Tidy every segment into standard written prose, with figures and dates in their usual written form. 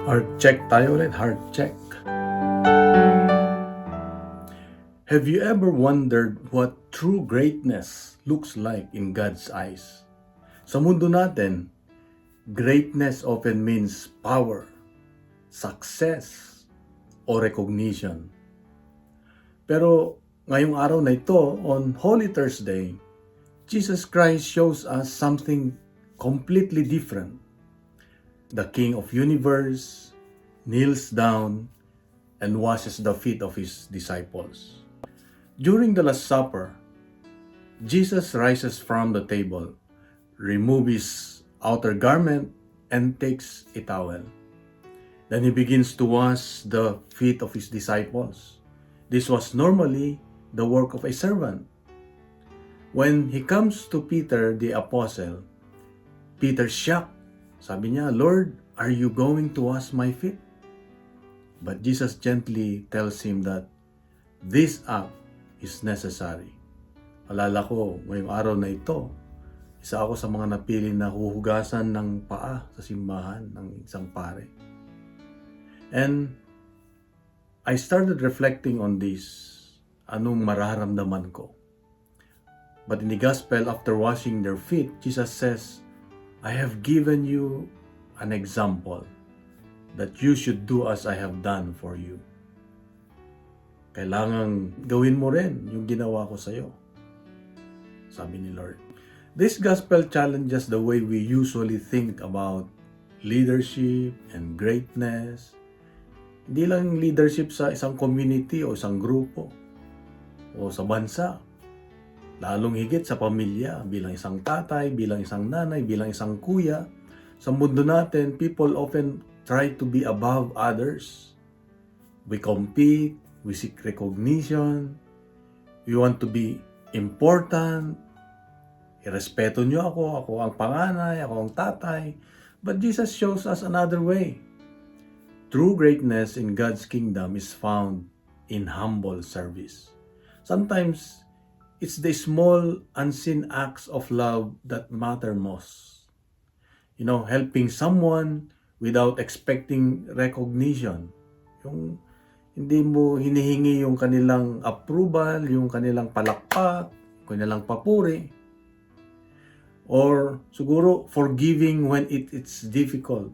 Heart check tayo ulit, heart check. Have you ever wondered what true greatness looks like in God's eyes? Sa mundo natin, greatness often means power, success, o recognition. Pero ngayong araw na ito, on Holy Thursday, Jesus Christ shows us something completely different. The King of Universe kneels down and washes the feet of his disciples. During the Last Supper, Jesus rises from the table, removes his outer garment, and takes a towel. Then he begins to wash the feet of his disciples. This was normally the work of a servant. When he comes to Peter the apostle, Peter shocked. Sabi niya, "Lord, are you going to wash my feet?" But Jesus gently tells him that this act is necessary. Alala ko, ngayong araw na ito, isa ako sa mga napili na huhugasan ng paa sa simbahan ng isang pare. And I started reflecting on this. Anong mararamdaman ko? But in the gospel, after washing their feet, Jesus says, "I have given you an example that you should do as I have done for you." Kailangang gawin mo rin yung ginawa ko sa iyo, sabi ni Lord. This gospel challenges the way we usually think about leadership and greatness. Hindi lang leadership sa isang community o isang grupo o sa bansa. Lalong higit sa pamilya, bilang isang tatay, bilang isang nanay, bilang isang kuya. Sa mundo natin, people often try to be above others. We compete, we seek recognition, we want to be important. Irespeto niyo ako ang panganay, ako ang tatay. But Jesus shows us another way. True greatness in God's kingdom is found in humble service. Sometimes, it's the small, unseen acts of love that matter most. Helping someone without expecting recognition. Yung hindi mo hinihingi yung kanilang approval, yung kanilang palakpak, yung kanilang papuri. Or siguro forgiving when it's difficult.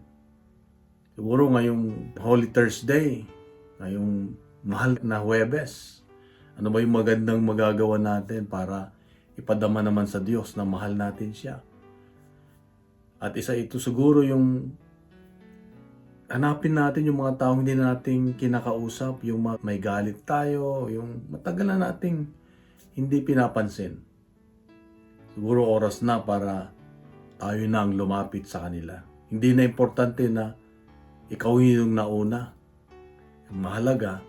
Siguro ngayong Holy Thursday, ngayong mahal na Huwebes, ano ba yung magandang magagawa natin para ipadama naman sa Diyos na mahal natin siya? At isa ito siguro yung hanapin natin yung mga taong hindi nating kinakausap, yung may galit tayo, yung matagal na nating hindi pinapansin. Siguro oras na para tayo na ang lumapit sa kanila. Hindi na importante na ikaw yung nauna. Ang mahalaga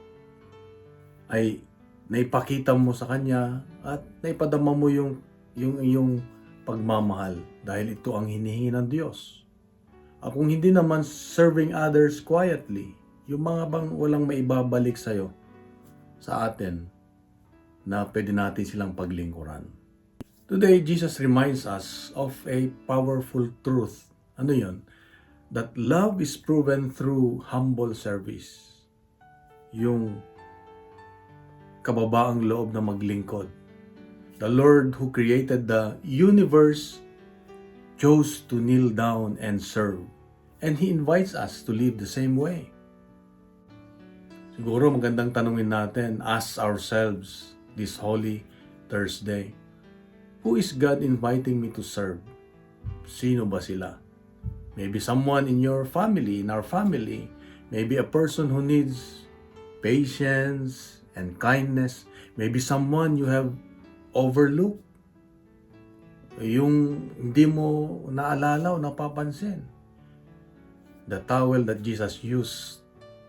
ay naipakita mo sa kanya at naipadama mo yung pagmamahal dahil ito ang hinihingi ng Diyos. At kung hindi naman, serving others quietly, yung mga bang walang maibabalik sa'yo, sa atin, na pwede natin silang paglingkuran. Today, Jesus reminds us of a powerful truth. Ano yun? That love is proven through humble service. Yung kababaang loob na maglingkod. The Lord who created the universe chose to kneel down and serve. And He invites us to live the same way. Siguro magandang tanungin natin, ask ourselves this Holy Thursday, who is God inviting me to serve? Sino ba sila? Maybe someone in your family, in our family. Maybe a person who needs patience and kindness. Maybe someone you have overlooked. Yung hindi mo naalala o napapansin. The towel that Jesus used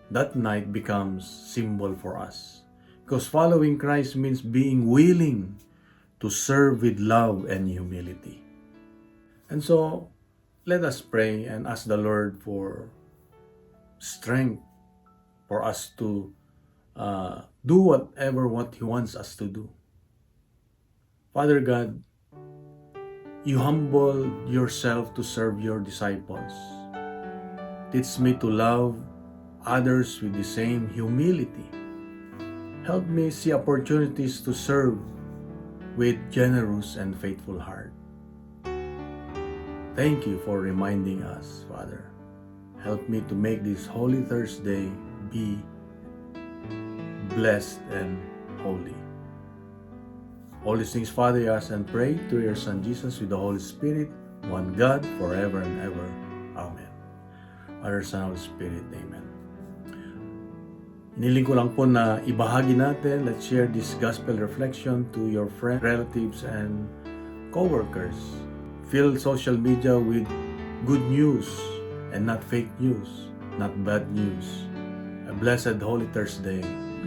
that night becomes symbol for us. Because following Christ means being willing to serve with love and humility. And so, let us pray and ask the Lord for strength for us to do what He wants us to do. Father God, you humble yourself to serve your disciples. Teach me to love others with the same humility. Help me see opportunities to serve with generous and faithful heart. Thank you for reminding us, Father. Help me to make this Holy Thursday be blessed and holy. All these things, Father, I ask and pray through your Son Jesus with the Holy Spirit, one God, forever and ever. Amen. Father, Son, Holy Spirit. Amen. Iniling ko lang po na ibahagi natin, let's share this gospel reflection to your friends, relatives, and co-workers. Fill social media with good news and not fake news, not bad news. A blessed Holy Thursday.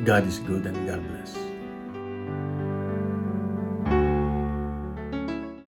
God is good and God bless.